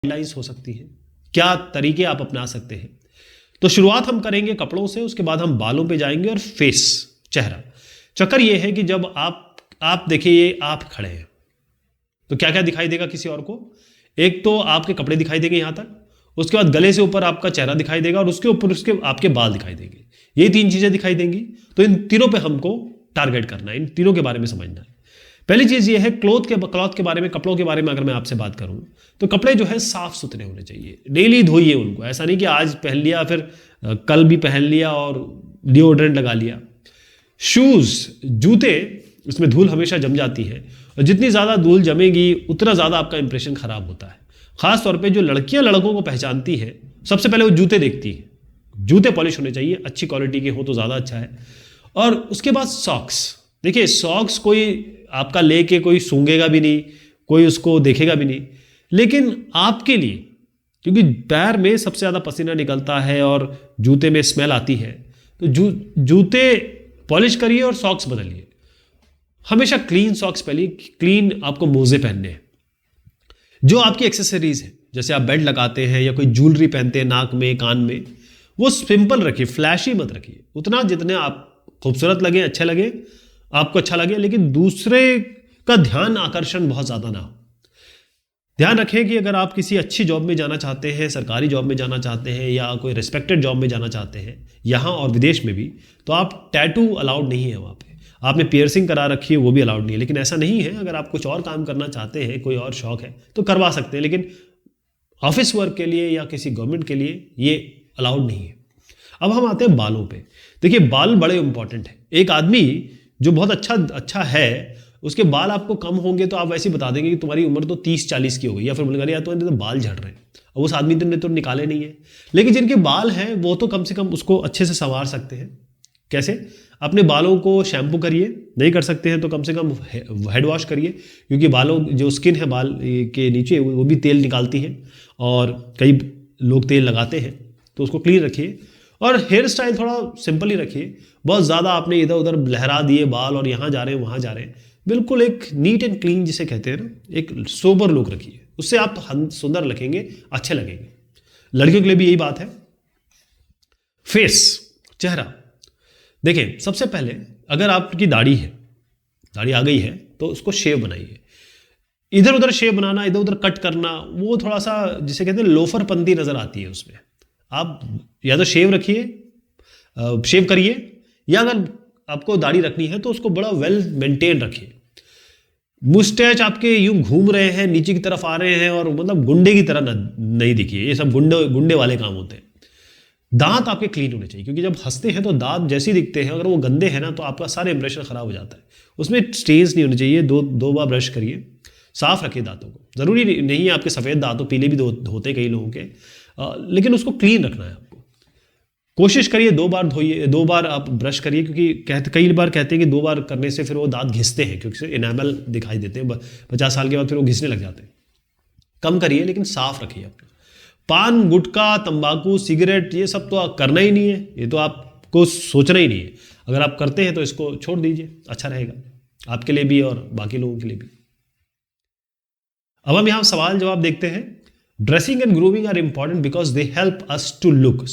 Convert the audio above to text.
Guidelines हो सकती है, क्या तरीके आप अपना सकते हैं। तो शुरुआत हम करेंगे कपड़ों से, उसके बाद हम बालों पे जाएंगे और फेस, चेहरा। चक्कर ये है कि जब आप देखिए ये आप खड़े हैं तो क्या क्या दिखाई देगा किसी और को। एक तो आपके कपड़े दिखाई देंगे यहां तक, उसके बाद गले से ऊपर आपका चेहरा दिखाई देगा और उसके ऊपर उसके आपके बाल दिखाई देंगे। ये तीन चीजें दिखाई देंगी। तो इन तीनों पे हमको टारगेट करना है, इन तीनों के बारे में समझना है। पहली चीज ये है क्लॉथ के बारे में, कपड़ों के बारे में अगर मैं आपसे बात करूं तो कपड़े जो है साफ सुथरे होने चाहिए। डेली धोइए उनको, ऐसा नहीं कि आज पहन लिया फिर कल भी पहन लिया और डिओड्रेंट लगा लिया। शूज, जूते, इसमें धूल हमेशा जम जाती है और जितनी ज्यादा धूल जमेगी उतना ज्यादा आपका इंप्रेशन खराब होता है। खास तौर पे जो लड़कियां लड़कों को पहचानती है सबसे पहले वो जूते देखती है। जूते पॉलिश होने चाहिए, अच्छी क्वालिटी के हो तो ज्यादा अच्छा है। और उसके बाद सॉक्स। देखिए सॉक्स कोई आपका लेके कोई सूंघेगा भी नहीं, कोई उसको देखेगा भी नहीं, लेकिन आपके लिए, क्योंकि पैर में सबसे ज्यादा पसीना निकलता है और जूते में स्मेल आती है, तो जूते पॉलिश करिए और सॉक्स बदलिए। हमेशा क्लीन सॉक्स पहनिए, क्लीन आपको मोजे पहनने हैं। जो आपकी एक्सेसरीज है, जैसे आप बेल्ट लगाते हैं या कोई ज्वेलरी पहनते हैं नाक में कान में, वो सिंपल रखिए, फ्लैशी मत रखिए। उतना जितने आप खूबसूरत लगे, अच्छे लगे, आपको अच्छा लगे, लेकिन दूसरे का ध्यान आकर्षण बहुत ज्यादा ना हो। ध्यान रखें कि अगर आप किसी अच्छी जॉब में जाना चाहते हैं, सरकारी जॉब में जाना चाहते हैं या कोई रिस्पेक्टेड जॉब में जाना चाहते हैं, यहाँ और विदेश में भी, तो आप टैटू अलाउड नहीं है वहाँ पे। आपने पियर्सिंग करा रखी है वो भी अलाउड नहीं है। लेकिन ऐसा नहीं है, अगर आप कुछ और काम करना चाहते हैं, कोई और शौक है तो करवा सकते हैं, लेकिन ऑफिस वर्क के लिए या किसी गवर्नमेंट के लिए ये अलाउड नहीं है। अब हम आते हैं बालों पे। देखिए बाल बड़े इंपॉर्टेंट है। एक आदमी जो बहुत अच्छा है, उसके बाल आपको कम होंगे तो आप वैसे ही बता देंगे कि तुम्हारी उम्र तो 30-40 की हो गई, या फिर बोलेगा यार तो बाल झड़ रहे हैं, और उस आदमी ने तो निकाले नहीं है। लेकिन जिनके बाल हैं वो तो कम से कम उसको अच्छे से संवार सकते हैं। कैसे? अपने बालों को शैम्पू करिए, नहीं कर सकते हैं तो कम से कम हेड वॉश करिए, क्योंकि बालों जो स्किन है बाल के नीचे वो भी तेल निकालती है और कई लोग तेल लगाते हैं, तो उसको क्लीन रखिए। और हेयर स्टाइल थोड़ा सिंपल ही रखिए। बहुत ज़्यादा आपने इधर उधर लहरा दिए बाल और यहाँ जा रहे हैं वहाँ जा रहे हैं, बिल्कुल एक नीट एंड क्लीन जिसे कहते हैं ना, एक सोबर लुक रखिए। उससे आप सुंदर लगेंगे, अच्छे लगेंगे। लड़कियों के लिए भी यही बात है। फेस, चेहरा। देखें सबसे पहले अगर आपकी दाढ़ी है, दाढ़ी आ गई है, तो उसको शेव बनाइए। इधर उधर शेव बनाना, इधर उधर कट करना, वो थोड़ा सा जिसे कहते हैं लोफरपंती नजर आती है उसमें। आप या तो शेव रखिए, शेव करिए, या अगर आपको दाढ़ी रखनी है तो उसको बड़ा वेल मेंटेन रखिए। मुस्टैच आपके यूं घूम रहे हैं, नीचे की तरफ आ रहे हैं और मतलब गुंडे की तरह नहीं दिखिए, ये सब गुंडे वाले काम होते हैं। दांत आपके क्लीन होने चाहिए, क्योंकि जब हंसते हैं तो दांत जैसे ही दिखते हैं, अगर वो गंदे हैं ना तो आपका सारा इंप्रेशन खराब हो जाता है। उसमें स्टेन्स नहीं होने चाहिए। दो बार ब्रश करिए, साफ रखिए दांतों को। जरूरी नहीं है आपके सफेद दांत हो, पीले भी होते कई लोगों के, लेकिन उसको क्लीन रखना है आपको। कोशिश करिए 2 बार धोइए, 2 बार आप ब्रश करिए, क्योंकि कई बार कहते हैं कि 2 बार करने से फिर वो दांत घिसते हैं, क्योंकि इनेमल दिखाई देते हैं 50 साल के बाद, फिर वो घिसने लग जाते हैं। कम करिए लेकिन साफ रखिए अपना। पान, गुटखा, तंबाकू, सिगरेट, ये सब तो करना ही नहीं है, ये तो आपको सोचना ही नहीं है। अगर आप करते हैं तो इसको छोड़ दीजिए, अच्छा रहेगा आपके लिए भी और बाकी लोगों के लिए भी। अब हम यहाँ सवाल जवाब देखते हैं। Dressing and grooming are important because they help us to look